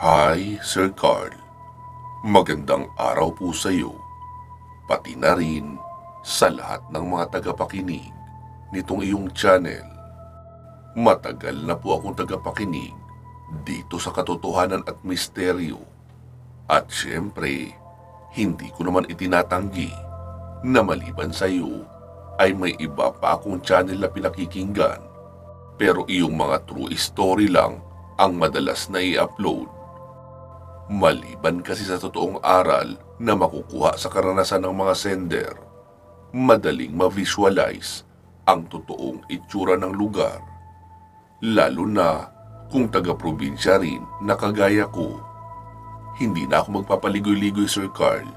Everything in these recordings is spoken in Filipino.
Hi, Sir Carl. Magandang araw po sa iyo, pati na rin sa lahat ng mga tagapakinig nitong iyong channel. Matagal na po akong tagapakinig dito sa katotohanan at misteryo. At syempre, hindi ko naman itinatanggi na maliban sa iyo ay may iba pa akong channel na pinakikinggan. Pero iyong mga true story lang ang madalas na i-upload. Maliban kasi sa totoong aral na makukuha sa karanasan ng mga sender, madaling ma-visualize ang totoong itsura ng lugar. Lalo na kung taga-probinsya rin na kagaya ko. Hindi na ako magpapaligoy-ligoy, Sir Carl,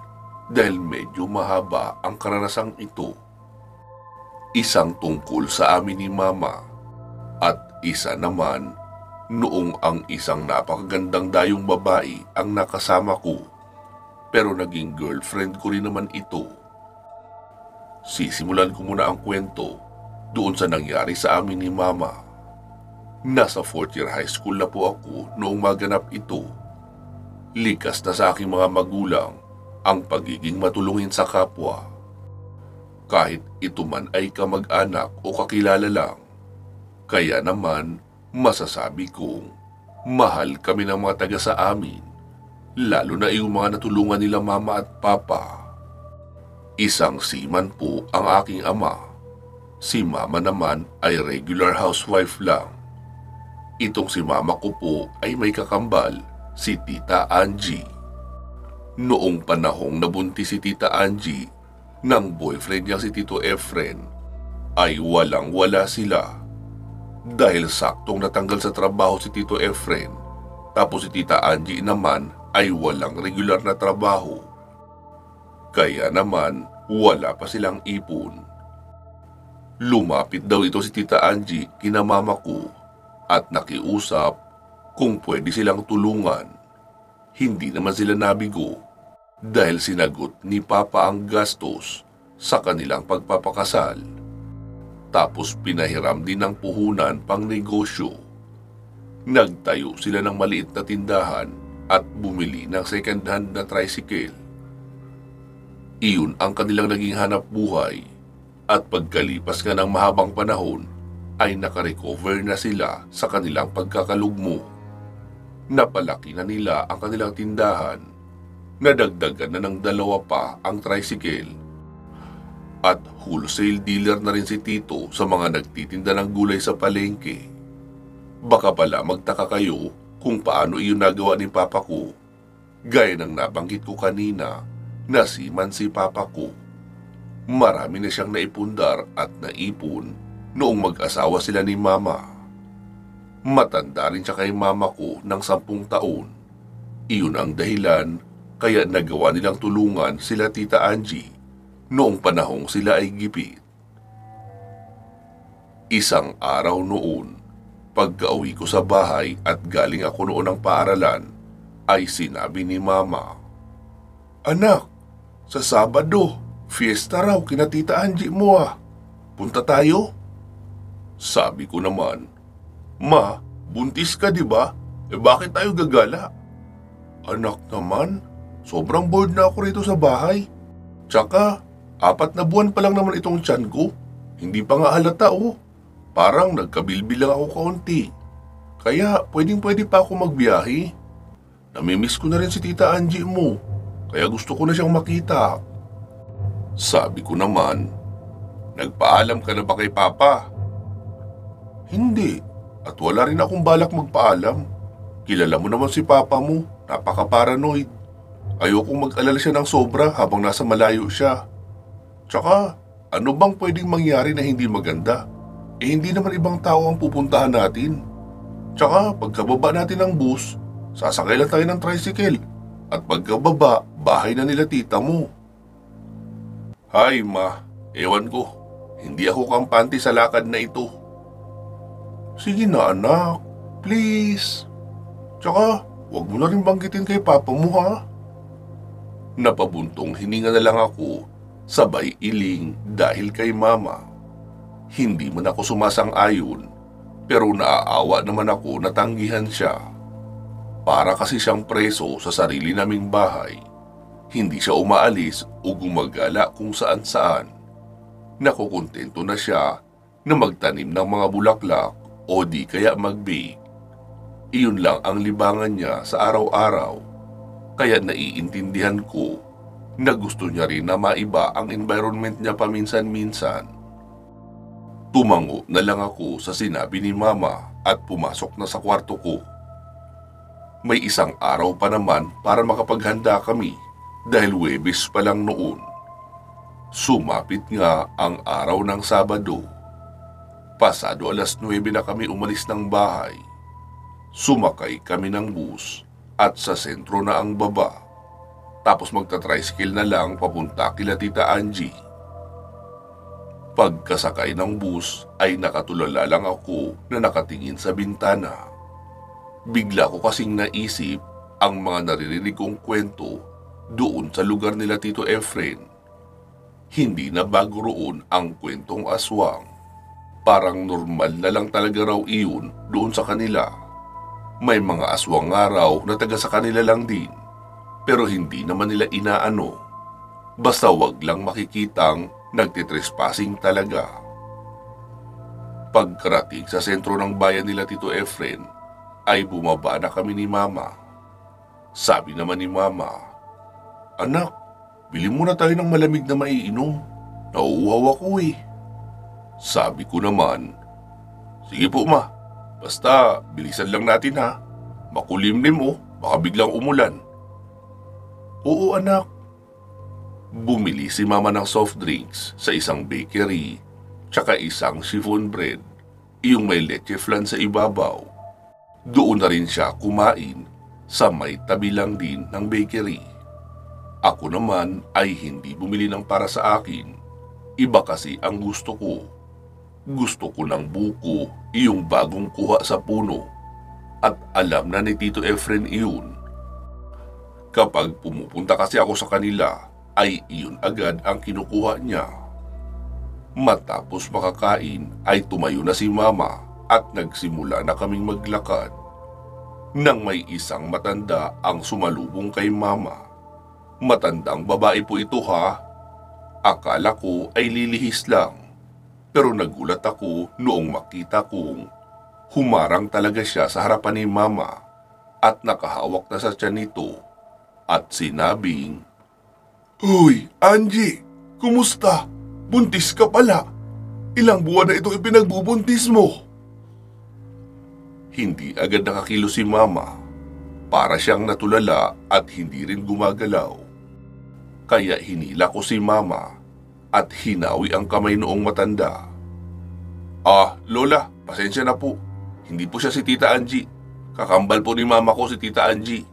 dahil medyo mahaba ang karanasang ito. Isang tungkol sa amin ni Mama at isa naman noong ang isang napakagandang dayong babae ang nakasama ko, pero naging girlfriend ko rin naman ito. Sisimulan ko muna ang kwento doon sa nangyari sa amin ni Mama. Nasa 4th year high school na po ako noong maganap ito. Likas na sa aking mga magulang ang pagiging matulungin sa kapwa. Kahit ito man ay kamag-anak o kakilala lang. Kaya naman, masasabi kong mahal kami ng mga taga sa amin, lalo na yung mga natulungan nila Mama at Papa. Isang seaman po ang aking ama. Si Mama naman ay regular housewife lang. Itong si Mama ko po ay may kakambal, si Tita Angie. Noong panahong nabuntis si Tita Angie ng boyfriend niya si Tito Efren, ay walang-wala sila. Dahil saktong natanggal sa trabaho si Tito Efren, tapos si Tita Angie naman ay walang regular na trabaho. Kaya naman wala pa silang ipon. Lumapit daw ito si Tita Angie kina Mama ko at nakiusap kung pwede silang tulungan. Hindi naman sila nabigo dahil sinagot ni Papa ang gastos sa kanilang pagpapakasal. Tapos pinahiram din ng puhunan pang negosyo. Nagtayo sila ng maliit na tindahan at bumili ng second-hand na tricycle. Iyon ang kanilang naging hanap buhay at pagkalipas nga ng mahabang panahon ay nakarecover na sila sa kanilang pagkakalugmo. Napalaki na nila ang kanilang tindahan, nadagdagan na ng 2 pa ang tricycle. At wholesale dealer na rin si Tito sa mga nagtitinda ng gulay sa palengke. Baka pala magtaka kayo kung paano iyon nagawa ni Papa ko. Gaya ng nabanggit ko kanina na seaman si Papa ko. Marami na siyang naipundar at naipon noong mag-asawa sila ni Mama. Matanda rin siya kay Mama ko ng 10 taon. Iyon ang dahilan kaya nagawa nilang tulungan sila Tita Angie noong panahong sila ay gipit. Isang araw noon, pagka-uwi ko sa bahay at galing ako noon ng paaralan, ay sinabi ni Mama, "Anak, sa Sabado, fiesta raw kina Tita Angie mo ah. Punta tayo?" Sabi ko naman, "Ma, buntis ka di ba? Bakit tayo gagala?" "Anak naman, sobrang bored na ako rito sa bahay. Tsaka, 4 na buwan pa lang naman itong tiyan ko. Hindi pa nga halata oh. Parang nagkabilbil lang ako kaunti. Kaya pwedeng-pwede pa ako magbiyahe. Namimiss ko na rin si Tita Angie mo. Kaya gusto ko na siyang makita." Sabi ko naman, "Nagpaalam ka na ba kay Papa?" "Hindi. At wala rin akong balak magpaalam. Kilala mo naman si Papa mo. Napaka-paranoid. Ayokong mag-alala siya ng sobra habang nasa malayo siya. Tsaka, ano bang pwedeng mangyari na hindi maganda? Hindi naman ibang tao ang pupuntahan natin. Tsaka, pagkababa natin ng bus, sasakay lang tayo ng tricycle. At pagkababa, bahay na nila tita mo." "Hay ma, ewan ko. Hindi ako kampante sa lakad na ito." "Sige na anak, please. Tsaka, wag mo na rin banggitin kay Papa mo ha." Napabuntong hininga na lang ako, sabay iling dahil kay Mama. Hindi man ako sumasang-ayon, pero naaawa naman ako na tanggihan siya. Para kasi siyang preso sa sarili naming bahay. Hindi siya umaalis o gumagala kung saan-saan. Nakukontento na siya na magtanim ng mga bulaklak o di kaya mag-bake. Iyon lang ang libangan niya sa araw-araw. Kaya naiintindihan ko na gusto niya rin na maiba ang environment niya paminsan-minsan. Tumango na lang ako sa sinabi ni Mama at pumasok na sa kwarto ko. May isang araw pa naman para makapaghanda kami dahil Huwebes pa lang noon. Sumapit nga ang araw ng Sabado. Pasado 9:00 na kami umalis ng bahay. Sumakay kami ng bus at sa sentro na ang baba. Tapos magta-tricycle na lang papunta kila Tita Angie. Pagkasakay ng bus ay nakatulala lang ako na nakatingin sa bintana. Bigla ko kasing naisip ang mga naririnig kong kwento doon sa lugar nila Tito Efren. Hindi na bago roon ang kwentong aswang. Parang normal na lang talaga raw iyon doon sa kanila. May mga aswang nga raw na taga sa kanila lang din, pero hindi naman nila inaano. Basta wag lang makikitang nagtitrespassing talaga. Pagkarating sa sentro ng bayan nila Tito Efren, ay bumaba na kami ni Mama. Sabi naman ni Mama, "Anak, bili muna tayo ng malamig na maiinom. Nauuhaw ako eh." Sabi ko naman, "Sige po Ma, basta bilisan lang natin ha. Makulimlim oh, baka biglang umulan." "Oo anak." Bumili si Mama ng soft drinks sa isang bakery, tsaka isang chiffon bread, iyong may leche flan sa ibabaw. Doon na rin siya kumain sa may tabi lang din ng bakery. Ako naman ay hindi bumili ng para sa akin. Iba kasi ang gusto ko. Gusto ko ng buko, iyong bagong kuha sa puno. At alam na ni Tito Efren iyon. Kapag pumupunta kasi ako sa kanila, ay iyon agad ang kinukuha niya. Matapos makakain ay tumayo na si Mama at nagsimula na kaming maglakad. Nang may isang matanda ang sumalubong kay Mama. Matandang babae po ito ha. Akala ko ay lilihis lang. Pero nagulat ako noong makita kong humarang talaga siya sa harapan ni Mama at nakahawak na sa tiyan nito at sinabing, "Uy, Angie, kumusta? Buntis ka pala. Ilang buwan na itong ipinagbubuntis mo?" Hindi agad nakakilo si Mama. Para siyang natulala at hindi rin gumagalaw. Kaya hinila ko si Mama at hinawi ang kamay noong matanda. Lola, pasensya na po. Hindi po siya si Tita Angie. Kakambal po ni Mama ko si Tita Angie."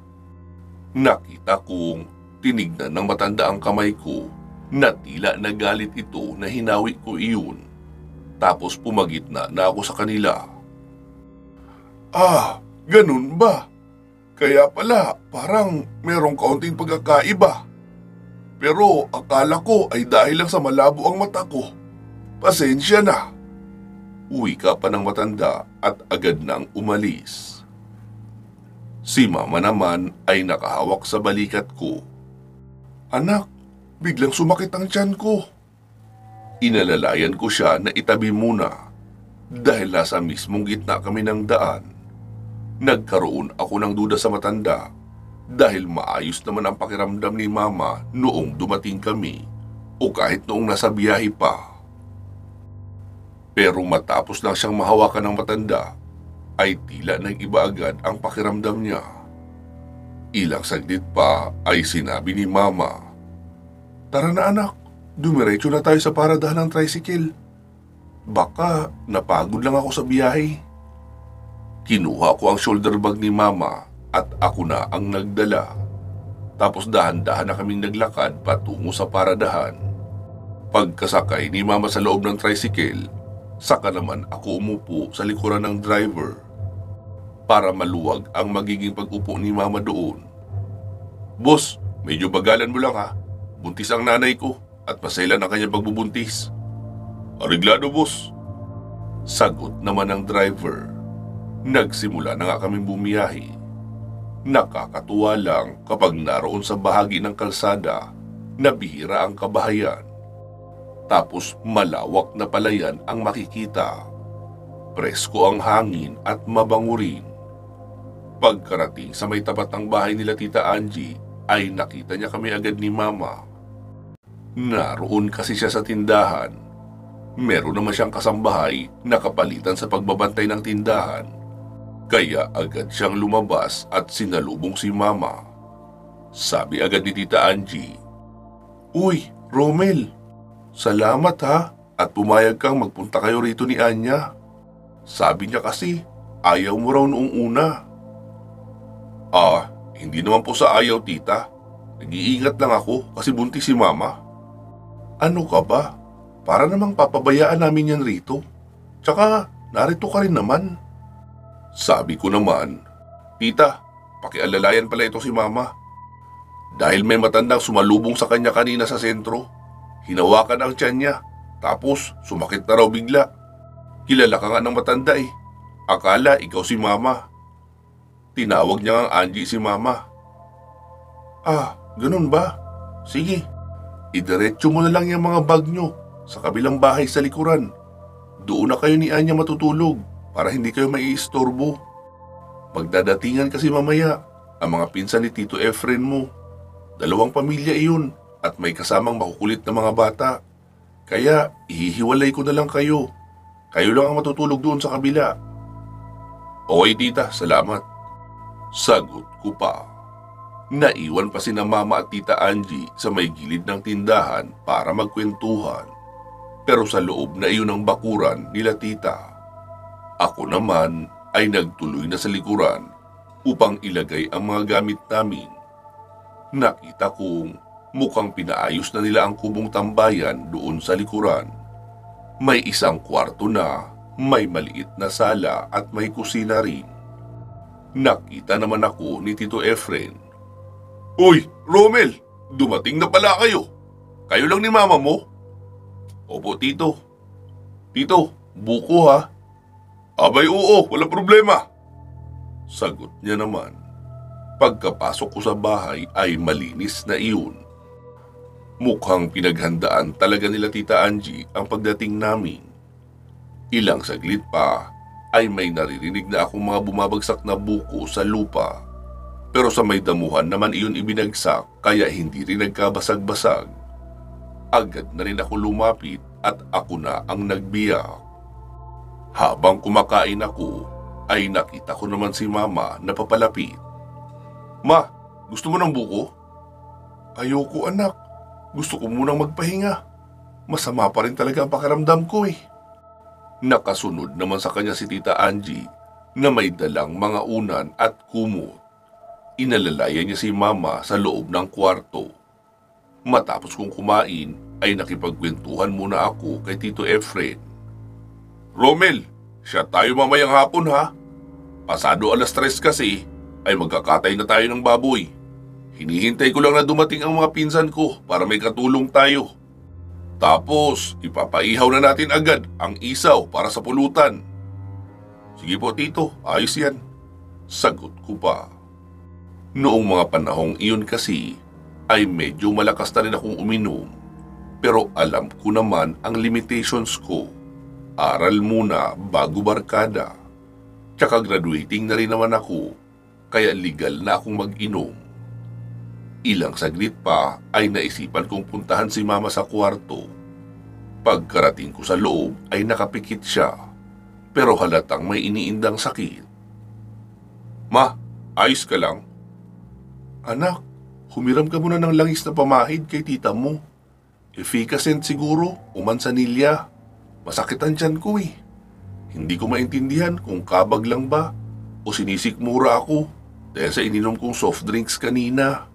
Nakita kong tinignan ng matanda ang kamay ko na tila nagalit ito na hinawi ko iyon. Tapos pumagitna na ako sa kanila. Ganun ba? Kaya pala parang merong kaunting pagkakaiba. Pero akala ko ay dahil lang sa malabo ang mata ko. Pasensya na. Uwi ka pa ng matanda at agad nang umalis. Si Mama naman ay nakahawak sa balikat ko. "Anak, biglang sumakit ang tiyan ko." Inalalayan ko siya na itabi muna dahil nasa mismong gitna kami ng daan. Nagkaroon ako ng duda sa matanda dahil maayos naman ang pakiramdam ni Mama noong dumating kami o kahit noong nasa biyahe pa. Pero matapos lang siyang mahawakan ng matanda, ay tila nag-iba agad ang pakiramdam niya. Ilang saglit pa ay sinabi ni Mama, "Tara na anak, dumiretso na tayo sa paradahan ng tricycle. Baka napagod lang ako sa biyahe." Kinuha ko ang shoulder bag ni Mama at ako na ang nagdala. Tapos dahan-dahan na kaming naglakad patungo sa paradahan. Pagkasakay ni Mama sa loob ng tricycle, saka naman ako umupo sa likuran ng driver para maluwag ang magiging pag-upo ni Mama doon. "Boss, medyo bagalan mo lang ha. Buntis ang nanay ko at masailan ang kanyang pagbubuntis." "Ariglado, boss." Sagot naman ng driver. Nagsimula na nga kaming bumiyahe. Nakakatuwa lang kapag naroon sa bahagi ng kalsada na bihira ang kabahayan. Tapos malawak na palayan ang makikita. Presko ang hangin at mabango rin. Pagkarating sa may tapat ng bahay nila Tita Angie ay nakita niya kami agad ni Mama. Naroon kasi siya sa tindahan. Meron naman siyang kasambahay na kapalitan sa pagbabantay ng tindahan. Kaya agad siyang lumabas at sinalubong si Mama. Sabi agad ni Tita Angie, "Uy, Romel, salamat ha at pumayag kang magpunta kayo rito ni Anya. Sabi niya kasi ayaw mo raw noong una." Hindi naman po sa ayaw, tita. Nag-iingat lang ako kasi buntis si Mama. Ano ka ba? Para namang papabayaan namin yan rito. Tsaka narito ka rin naman. Sabi ko naman, "Tita, pakialalayan pala ito si Mama. Dahil may matandang sumalubong sa kanya kanina sa sentro. Hinawakan ang tiyan niya, tapos sumakit na raw bigla. Kilala ka nga ng matanda eh. Akala ikaw si Mama." Tinawag niya ang Angie si Mama. Ganun ba? Sige, idiretso mo na lang yung mga bag nyo sa kabilang bahay sa likuran. Doon na kayo ni Anya matutulog para hindi kayo maiistorbo. Magdadatingan kasi mamaya ang mga pinsan ni Tito Efren mo. 2 pamilya iyon at may kasamang makukulit na mga bata. Kaya ihihiwalay ko na lang kayo. Kayo lang ang matutulog doon sa kabila. Okay tita, salamat. Sagot ko pa. Naiwan pa sina Mama at Tita Angie sa may gilid ng tindahan para magkwentuhan. Pero sa loob na iyon ng bakuran nila tita. Ako naman ay nagtuloy na sa likuran upang ilagay ang mga gamit namin. Nakita kong mukhang pinaayos na nila ang kubong tambayan doon sa likuran. May isang kwarto na, may maliit na sala at may kusina rin. Nakita naman ako ni Tito Efren. "Uy, Romel! Dumating na pala kayo! Kayo lang ni Mama mo?" "Opo, Tito." "Tito, buko ha?" "Abay oo, walang problema." Sagot niya naman. Pagkapasok ko sa bahay ay malinis na iyon. Mukhang pinaghandaan talaga nila Tita Angie ang pagdating namin. Ilang saglit pa ay may naririnig na akong mga bumabagsak na buko sa lupa. Pero sa may damuhan naman iyon ibinagsak kaya hindi rin nagkabasag-basag. Agad na rin ako lumapit at ako na ang nagbiyak. Habang kumakain ako ay nakita ko naman si Mama na papalapit. "Ma, gusto mo ng buko?" "Ayoko anak, gusto ko munang magpahinga. Masama pa rin talaga ang pakiramdam ko eh." Nakasunod naman sa kanya si Tita Angie na may dalang mga unan at kumot. Inalalayan niya si Mama sa loob ng kwarto. Matapos kong kumain ay nakipagkwentuhan muna ako kay Tito Efren. "Romel, siya tayo mamayang hapon ha. Pasado 3:00 kasi ay magkakatay na tayo ng baboy. Hinihintay ko lang na dumating ang mga pinsan ko para may katulong tayo. Tapos, ipapaihaw na natin agad ang isaw para sa pulutan." "Sige po tito, ayos yan." Sagot ko pa. Noong mga panahong iyon kasi, ay medyo malakas na rin akong uminom. Pero alam ko naman ang limitations ko. Aral muna bago barkada. Tsaka graduating na rin naman ako, kaya legal na akong mag-inom. Ilang saglit pa ay naisipan kong puntahan si Mama sa kwarto. Pagkarating ko sa loob ay nakapikit siya, pero halatang may iniindang sakit. "Ma, ayos ka lang?" "Anak, humiram ka muna ng langis na pamahid kay tita mo. Efficacent siguro o mansanilya. Masakit ang tiyan ko eh. Hindi ko maintindihan kung kabag lang ba o sinisikmura ako dahil sa ininom kong soft drinks kanina."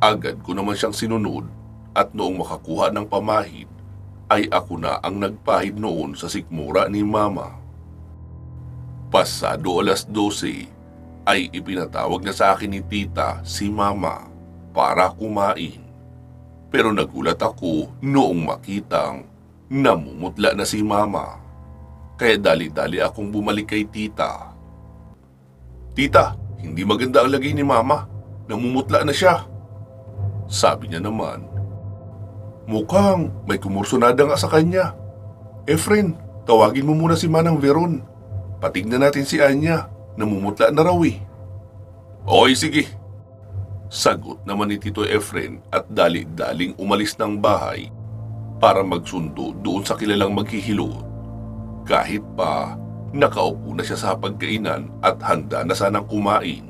Agad ko naman siyang sinunod at noong makakuha ng pamahid ay ako na ang nagpahid noon sa sikmura ni Mama. Pasado 12:00 ay ipinatawag na sa akin ni Tita si Mama para kumain. Pero nagulat ako noong makitang namumutla na si Mama. Kaya dali-dali akong bumalik kay Tita. "Tita, Hindi maganda ang lagay ni Mama. Namumutla na siya. Sabi niya naman, mukhang may kumursunada nga sa kanya. Efren, tawagin mo muna si Manang Veron. Patignan natin si Anya. Namumutla na raw eh. Okay, sige. Sagot naman ni Tito Efren at dali-daling umalis ng bahay para magsundo doon sa kilalang maghihilot. Kahit pa nakaupo na siya sa pagkainan at handa na sanang kumain.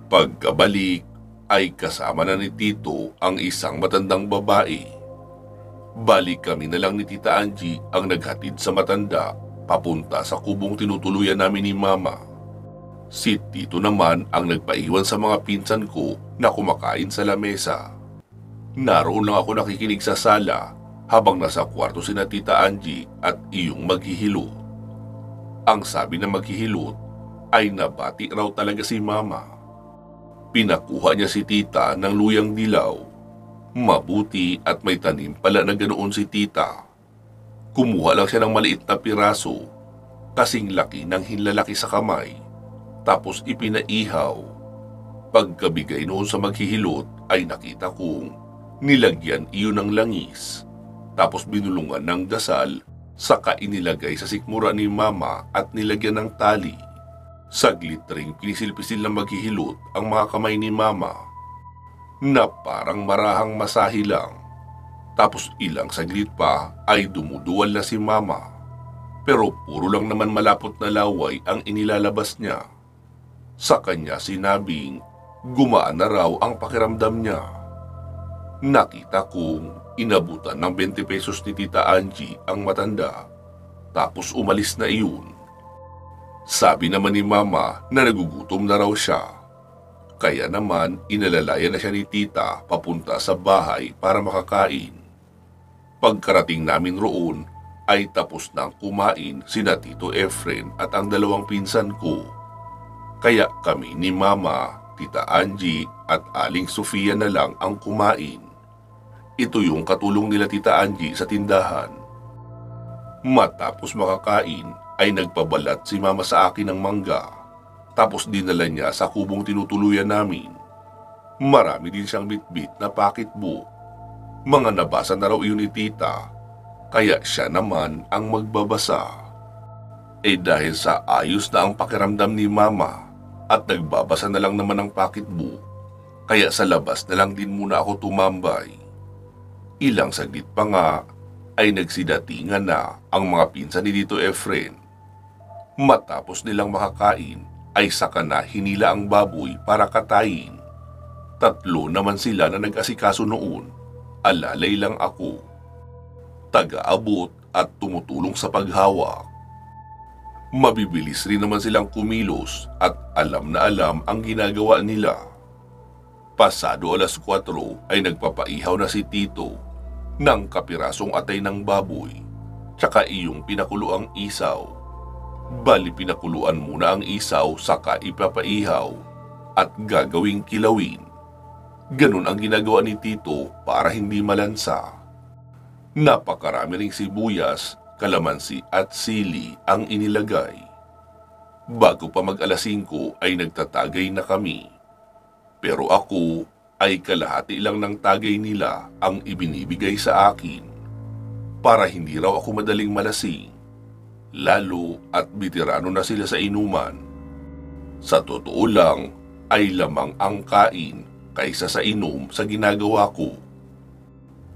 Pagkabalik ay kasama na ni Tito ang isang matandang babae. Balik kami na lang ni Tita Angie ang naghatid sa matanda papunta sa kubong tinutuluyan namin ni Mama. Si Tito naman ang nagpaiwan sa mga pinsan ko na kumakain sa lamesa. Naroon lang ako nakikinig sa sala habang nasa kwarto sina Tita Angie at iyong maghihilot. Ang sabi na maghihilot ay nabati raw talaga si Mama. Pinakuha niya si Tita ng luyang dilaw. Mabuti at may tanim pala na ganoon si Tita. Kumuha lang siya ng maliit na piraso, kasing laki ng hinlalaki sa kamay, tapos ipinaihaw. Pagkabigay noon sa maghihilot ay nakita kong nilagyan iyon ng langis, tapos binulungan ng dasal, saka inilagay sa sikmura ni Mama at nilagyan ng tali. Saglit ring pinisil-pisil na maghihilot ang mga kamay ni Mama na parang marahang masahi lang. Tapos ilang saglit pa ay dumuduwal na si Mama. Pero puro lang naman malapot na laway ang inilalabas niya. Sa kanya sinabing gumaan na raw ang pakiramdam niya. Nakita kong inabutan ng 20 pesos ni Tita Angie ang matanda. Tapos umalis na iyon. Sabi naman ni Mama na nagugutom na raw siya. Kaya naman inalalayan na siya ni Tita papunta sa bahay para makakain. Pagkarating namin roon ay tapos nang kumain sina Tito Efren at ang dalawang pinsan ko. Kaya kami ni Mama, Tita Angie at Aling Sofia na lang ang kumain. Ito yung katulong nila Tita Angie sa tindahan. Matapos makakain ay nagpabalat si Mama sa akin ng mangga. Tapos dinala niya sa kubong tinutuluyan namin. Marami din siyang bitbit na pocketbook. Mga nabasa na raw iyon ni Tita, kaya siya naman ang magbabasa. Dahil sa ayos na ang pakiramdam ni Mama at nagbabasa na lang naman ng pocketbook, kaya sa labas na lang din muna ako tumambay. Ilang saglit pa nga ay nagsidatingan na ang mga pinsan ni Tito Efren. Matapos nilang makakain ay saka na hinila ang baboy para katayin. 3 naman sila na nag-asikaso noon. Alalay lang ako. Taga-abot at tumutulong sa paghawak. Mabibilis rin naman silang kumilos at alam na alam ang ginagawa nila. Pasado 4:00 ay nagpapaihaw na si Tito ng kapirasong atay ng baboy, tsaka iyong pinakuluang isaw. Bali pinakuluan muna ang isaw saka ipapaihaw at gagawing kilawin. Ganun ang ginagawa ni Tito para hindi malansa. Napakarami ring sibuyas, kalamansi at sili ang inilagay. Bago pa mag-alas 5 ay nagtatagay na kami. Pero ako ay kalahati lang ng tagay nila ang ibinibigay sa akin para hindi raw ako madaling malasing. Lalo at bitirano na sila sa inuman. Sa totoo lang ay lamang ang kain kaysa sa inom sa ginagawa ko.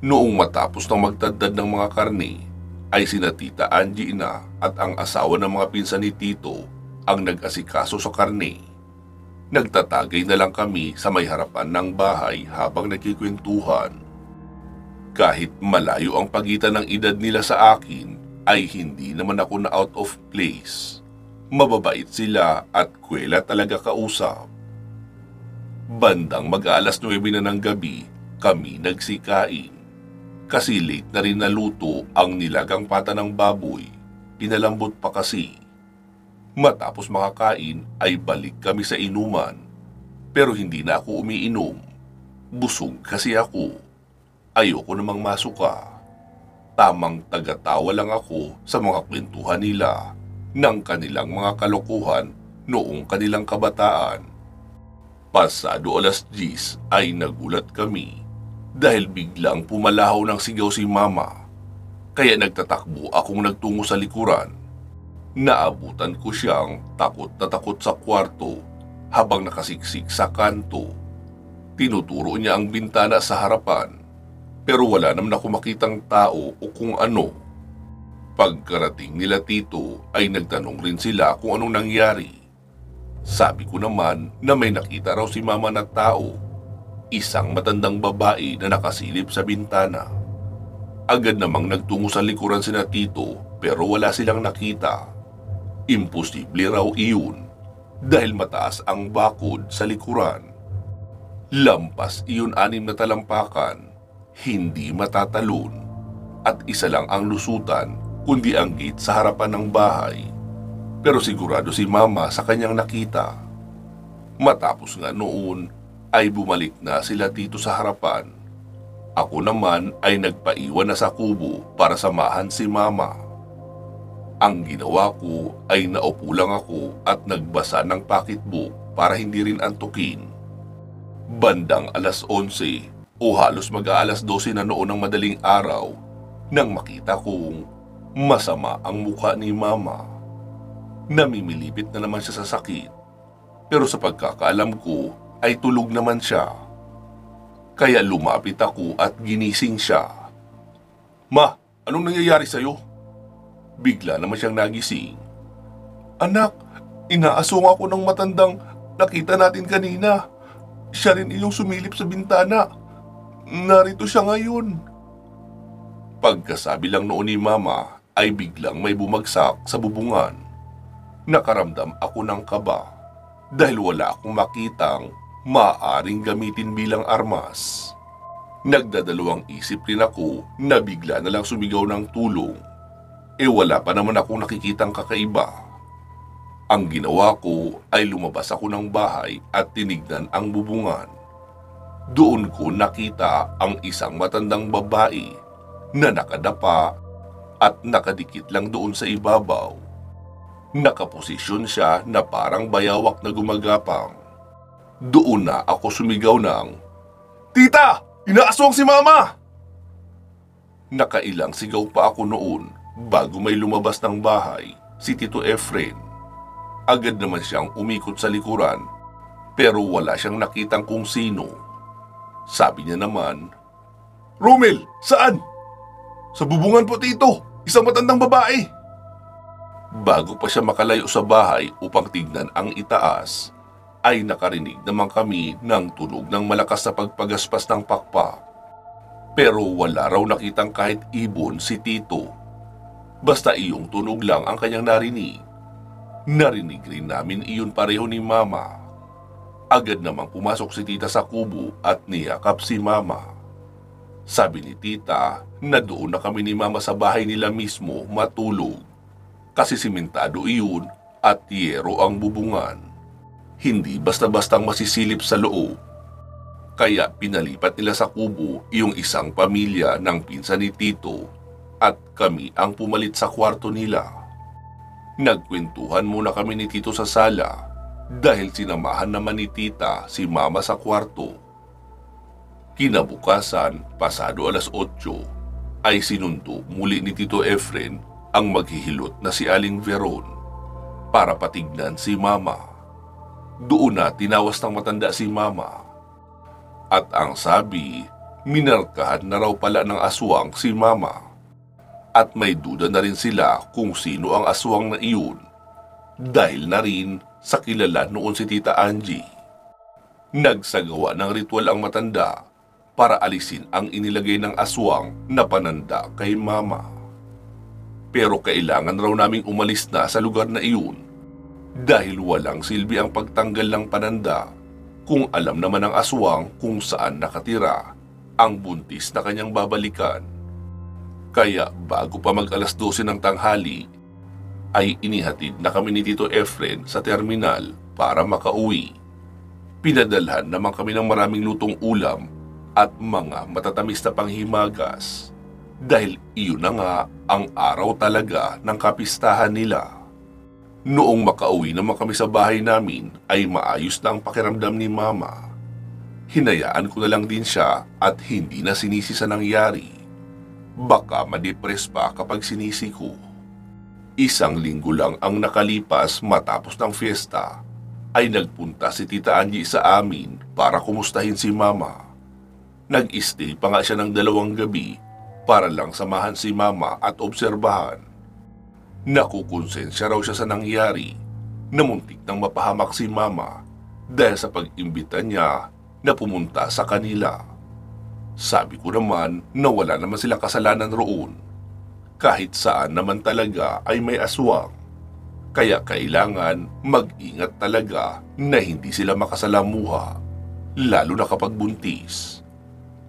Noong matapos ng magtadtad ng mga karne ay sina Tita Angie na at ang asawa ng mga pinsan ni Tito ang nag-asikaso sa karne. Nagtatagay na lang kami sa may harapan ng bahay habang nagkikwentuhan. Kahit malayo ang pagitan ng edad nila sa akin, ay hindi naman ako na out of place. Mababait sila at kwela talaga kausap. Bandang mag-aalas 9 na ng gabi, kami nagsikain. Kasi late na rin naluto ang nilagang pata ng baboy, pinalambot pa kasi. Matapos makakain ay balik kami sa inuman. Pero hindi na ako umiinom. Busog kasi ako. Ayoko namang masuka. Tamang tagatawa lang ako sa mga kwentuhan nila ng kanilang mga kalokohan noong kanilang kabataan. Pasado alas 10 ay nagulat kami dahil biglang pumalahaw ng sigaw si Mama. Kaya nagtatakbo akong nagtungo sa likuran. Naabutan ko siyang takot na takot sa kwarto habang nakasiksik sa kanto. Tinuturo niya ang bintana sa harapan pero wala naman ako makitang tao o kung ano. Pagkarating nila Tito ay nagtanong rin sila kung anong nangyari. Sabi ko naman na may nakita raw si Mama na tao, isang matandang babae na nakasilip sa bintana. Agad namang nagtungo sa likuran sina Tito pero wala silang nakita. Imposible raw iyon dahil mataas ang bakod sa likuran. Lampas iyon 6 na talampakan, hindi matatalon at isa lang ang lusutan kundi ang gate sa harapan ng bahay. Pero sigurado si Mama sa kanyang nakita. Matapos nga noon ay bumalik na sila Tito sa harapan. Ako naman ay nagpaiwan na sa kubo para samahan si Mama. Ang ginawa ko ay naupo lang ako at nagbasa ng pocketbook para hindi rin antukin. Bandang alas 11 o halos mag-aalas 12 na noon ng madaling araw nang makita kong masama ang mukha ni Mama. Namimilipit na naman siya sa sakit pero sa pagkakaalam ko ay tulog naman siya. Kaya lumapit ako at ginising siya. "Ma, anong nangyayari sa'yo?" Bigla naman siyang nagising. "Anak, inaasong ako ng matandang nakita natin kanina. Siya rin iyong sumilip sa bintana. Narito siya ngayon." Pagkasabi lang noon ni Mama ay biglang may bumagsak sa bubungan. Nakaramdam ako ng kaba dahil wala akong makitang maaaring gamitin bilang armas. Nagdadalawang isip rin ako na bigla na lang sumigaw ng tulong. Wala pa naman akong nakikitang kakaiba. Ang ginawa ko ay lumabas ako ng bahay at tinignan ang bubungan. Doon ko nakita ang isang matandang babae na nakadapa at nakadikit lang doon sa ibabaw. Nakaposisyon siya na parang bayawak na gumagapang. Doon na ako sumigaw ng, "Tita! Inaaswang si Mama!" Nakailang sigaw pa ako noon bago may lumabas ng bahay si Tito Efren. Agad naman siyang umikot sa likuran pero wala siyang nakitang kung sino. Sabi niya naman, "Romel, saan?" "Sa bubungan po, Tito. Isang matandang babae." Bago pa siya makalayo sa bahay upang tignan ang itaas, ay nakarinig naman kami ng tunog ng malakas na pagpagaspas ng pakpak. Pero wala raw nakitang kahit ibon si Tito. Basta iyong tunog lang ang kanyang narinig. Narinig rin namin iyon pareho ni Mama. Agad namang pumasok si Tita sa kubo at niyakap si Mama. Sabi ni Tita na doon na kami ni Mama sa bahay nila mismo matulog. Kasi simentado iyon at yero ang bubungan. Hindi basta-bastang masisilip sa loob. Kaya pinalipat nila sa kubo yung isang pamilya ng pinsan ni Tito at kami ang pumalit sa kwarto nila. Nagkwentuhan muna kami ni Tito sa sala dahil sinamahan naman ni Tita si Mama sa kwarto. Kinabukasan, pasado alas 8, ay sinundo muli ni Tito Efren ang maghihilot na si Aling Veron para patignan si Mama. Doon na tinawas ng matanda si Mama. At ang sabi, minarkahan na raw pala ng aswang si Mama. At may duda na rin sila kung sino ang aswang na iyon dahil na rin sa kilala noon si Tita Angie. Nagsagawa ng ritual ang matanda para alisin ang inilagay ng aswang na pananda kay Mama. Pero kailangan raw naming umalis na sa lugar na iyon dahil walang silbi ang pagtanggal ng pananda kung alam naman ng aswang kung saan nakatira ang buntis na kanyang babalikan. Kaya bago pa mag-alas 12 ng tanghali, ay inihatid na kami ni Tito Efren sa terminal para makauwi. Pinadalhan naman kami ng maraming lutong ulam at mga matatamis na panghimagas. Dahil iyon na nga ang araw talaga ng kapistahan nila. Noong makauwi naman kami sa bahay namin ay maayos na ang pakiramdam ni Mama. Hinayaan ko na lang din siya at hindi na sinisi sa nangyari. Baka ma-depress pa kapag sinisi ko. Isang linggo lang ang nakalipas matapos ng fiesta ay nagpunta si Tita Angie sa amin para kumustahin si Mama. Nag-stay pa nga siya ng 2 gabi para lang samahan si Mama at obserbahan. Nakukonsensya raw siya sa nangyari na muntik nang mapahamak si Mama dahil sa pag-imbita niya na pumunta sa kanila. Sabi ko naman na wala naman silang kasalanan roon. Kahit saan naman talaga ay may aswang. Kaya kailangan mag-ingat talaga na hindi sila makasalamuha, lalo na kapag buntis.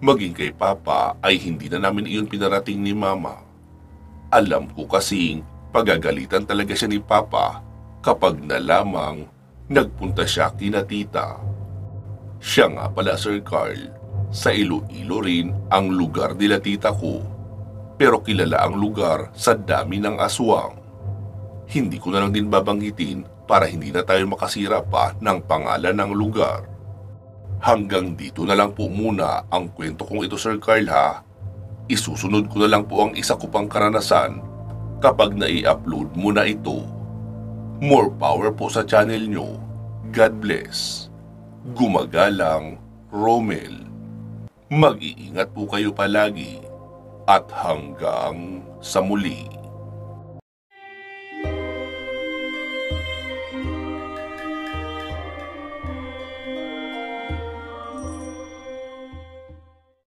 Maging kay Papa ay hindi na namin iyon pinarating ni Mama. Alam ko kasing pagagalitan talaga siya ni Papa kapag nalamang nagpunta siya kina Tita. Siya nga pala, Sir Carl, sa Iloilo rin ang lugar nila tita ko. Pero kilala ang lugar sa dami ng aswang. Hindi ko na lang din babanggitin para hindi na tayo makasira pa ng pangalan ng lugar. Hanggang dito na lang po muna ang kwento kong ito, Sir Carl, ha. Isusunod ko na lang po ang isa ko pang karanasan kapag nai-upload mo na ito. More power po sa channel nyo. God bless. Gumagalang, Romel. Mag-iingat po kayo palagi at hanggang sa muli.